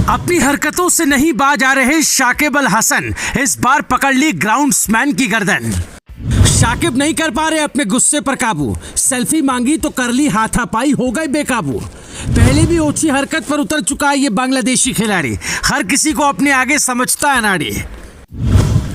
अपनी हरकतों से नहीं बाज आ रहे शाकिब अल हसन, इस बार पकड़ ली ग्राउंड्समैन की गर्दन। शाकिब नहीं कर पा रहे अपने गुस्से पर काबू, सेल्फी मांगी तो कर ली हाथापाई, हो गए बेकाबू। पहले भी ओछी हरकत पर उतर चुका है ये बांग्लादेशी खिलाड़ी, हर किसी को अपने आगे समझता है नाड़ी।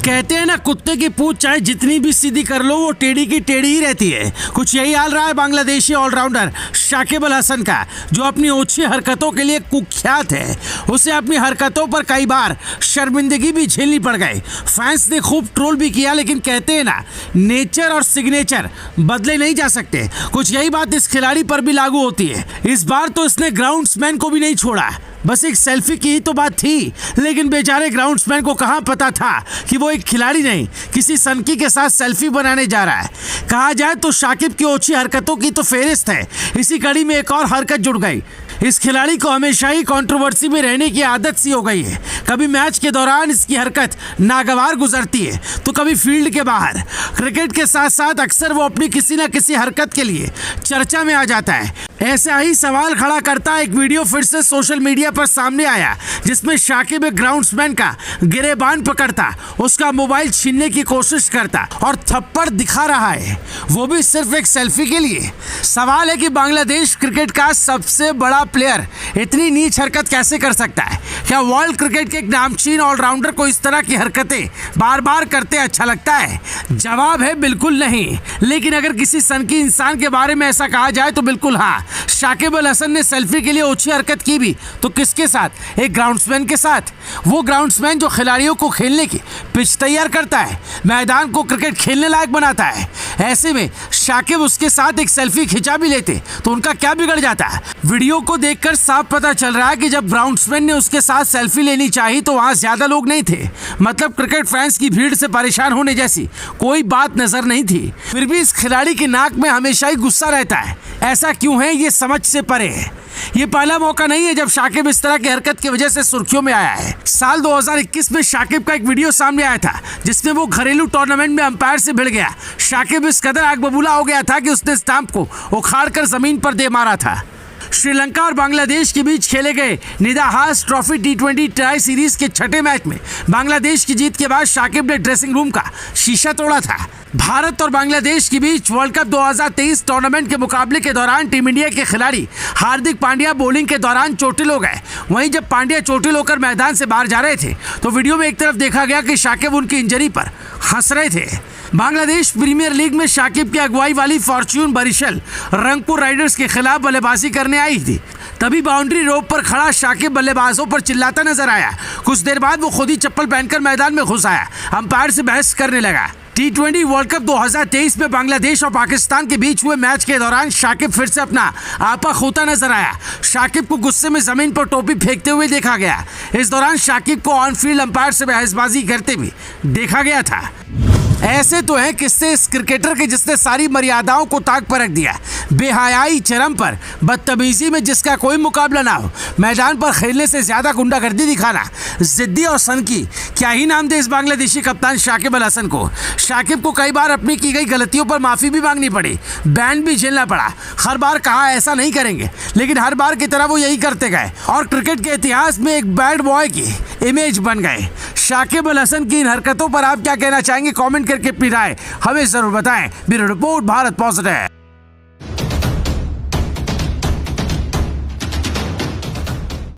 कहते हैं ना, कुत्ते की पूंछ चाहे जितनी भी सीधी कर लो वो टेढ़ी की टेढ़ी ही रहती है। कुछ यही हाल रहा है बांग्लादेशी ऑलराउंडर शाकिब अल हसन का, जो अपनी ओछी हरकतों के लिए कुख्यात है। उसे अपनी हरकतों पर कई बार शर्मिंदगी भी झेलनी पड़ गई, फैंस ने खूब ट्रोल भी किया, लेकिन कहते हैं ना, नेचर और सिग्नेचर बदले नहीं जा सकते। कुछ यही बात इस खिलाड़ी पर भी लागू होती है। इस बार तो इसने ग्राउंड्समैन को भी नहीं छोड़ा, बस एक सेल्फी की ही तो बात थी, लेकिन बेचारे ग्राउंड्समैन को कहाँ पता था कि वो एक खिलाड़ी नहीं, किसी सनकी के साथ सेल्फी बनाने जा रहा है। कहा जाए तो शाकिब की ओछी हरकतों की तो फेहरिस्त है, इसी कड़ी में एक और हरकत जुड़ गई। इस खिलाड़ी को हमेशा ही कंट्रोवर्सी में रहने की आदत सी हो गई है। कभी मैच के दौरान इसकी हरकत नागवार गुजरती है, तो कभी फील्ड के बाहर। क्रिकेट के साथ साथ अक्सर वो अपनी किसी न किसी हरकत के लिए चर्चा में आ जाता है। ऐसा ही सवाल खड़ा करता एक वीडियो फिर से सोशल मीडिया पर सामने आया, जिसमें शाकिब एक ग्राउंड्समैन का गिरेबान पकड़ता, उसका मोबाइल छीनने की कोशिश करता और थप्पड़ दिखा रहा है, वो भी सिर्फ एक सेल्फी के लिए। सवाल है कि बांग्लादेश क्रिकेट का सबसे बड़ा प्लेयर इतनी नीच हरकत कैसे कर सकता है? क्या वर्ल्ड क्रिकेट के एक नामचीन ऑलराउंडर को इस तरह की हरकतें बार बार करते अच्छा लगता है? जवाब है बिल्कुल नहीं। लेकिन अगर किसी सनकी इंसान के बारे में ऐसा कहा जाए तो बिल्कुल हाँ। शाकिब अल हसन ने सेल्फी के लिए ओछी हरकत की भी, तो किसके साथ? एक ग्राउंड्समैन के साथ। वो ग्राउंड्समैन जो खिलाड़ियों को खेलने की पिच तैयार करता है, मैदान को क्रिकेट खेलने लायक बनाता है। ऐसे में शाकिब उसके साथ एक सेल्फी खिंचा भी लेते तो उनका क्या बिगड़ जाता है? वीडियो को देखकर साफ पता चल रहा है कि जब ग्राउंड्समैन ने उसके साथ सेल्फी लेनी चाहिए तो वहां ज्यादा लोग नहीं थे, मतलब क्रिकेट फैंस की भीड़ से परेशान होने जैसी कोई बात नजर नहीं थी। फिर भी इस खिलाड़ी की नाक में हमेशा ही गुस्सा रहता है। ऐसा क्यों है, ये समझ से परे है। ये पहला मौका नहीं है जब शाकिब इस तरह की हरकत की वजह से सुर्खियों में आया है। साल 2021 में शाकिब का एक वीडियो सामने आया था, जिसमें वो घरेलू टूर्नामेंट में अंपायर से भिड़ गया। शाकिब इस कदर आग बबूला हो गया था कि उसने स्टंप को उखाड़कर जमीन पर दे मारा था। श्रीलंका और बांग्लादेश के बीच खेले गए Nidahas trophy T20 tri series के छठे मैच में बांग्लादेश की जीत के बाद शाकिब ने ड्रेसिंग रूम का शीशा तोड़ा था। भारत और बांग्लादेश के बीच वर्ल्ड कप 2023 टूर्नामेंट के मुकाबले के दौरान टीम इंडिया के खिलाड़ी हार्दिक पांड्या बॉलिंग के दौरान चोटिल हो गए। वहीं जब पांड्या चोटिल होकर मैदान से बाहर जा रहे थे तो वीडियो में एक तरफ देखा गया कि शाकिब उनकी इंजरी पर हंस रहे थे। बांग्लादेश प्रीमियर लीग में शाकिब की अगुवाई वाली फॉर्च्यून बरिशल रंगपुर राइडर्स के खिलाफ बल्लेबाजी करने आई थी। तभी बाउंड्री रोप पर खड़ा शाकिब बल्लेबाजों पर चिल्लाता नजर आया। कुछ देर बाद वो खुद ही चप्पल पहनकर मैदान में घुस आया, अंपायर से बहस करने लगा। T20 वर्ल्ड कप 2023 में बांग्लादेश और पाकिस्तान के बीच हुए मैच के दौरान शाकिब फिर से अपना आपा खोता नजर आया। शाकिब को गुस्से में जमीन पर टोपी फेंकते हुए देखा गया। इस दौरान शाकिब को ऑन फील्ड अंपायर से बहसबाजी करते भी देखा गया था। ऐसे तो हैं किस्से इस क्रिकेटर के जिसने सारी मर्यादाओं को ताक पर रख दिया। बेहयाई चरम पर, बदतमीजी में जिसका कोई मुकाबला ना हो, मैदान पर खेलने से ज्यादा गुंडागर्दी दिखाना, जिद्दी और सनकी, क्या ही नाम दे इस बांग्लादेशी कप्तान शाकिब अल हसन को। शाकिब को कई बार अपनी की गई गलतियों पर माफी भी मांगनी पड़ी, बैन भी झेलना पड़ा। हर बार कहा ऐसा नहीं करेंगे, लेकिन हर बार की तरह वो यही करते गए और क्रिकेट के इतिहास में एक बैड बॉय की इमेज बन गए। शाकिब अल हसन की इन हरकतों पर आप क्या कहना चाहेंगे? कमेंट करके अपनी राय हमें जरूर बताएं। Bureau report, Bharat positive.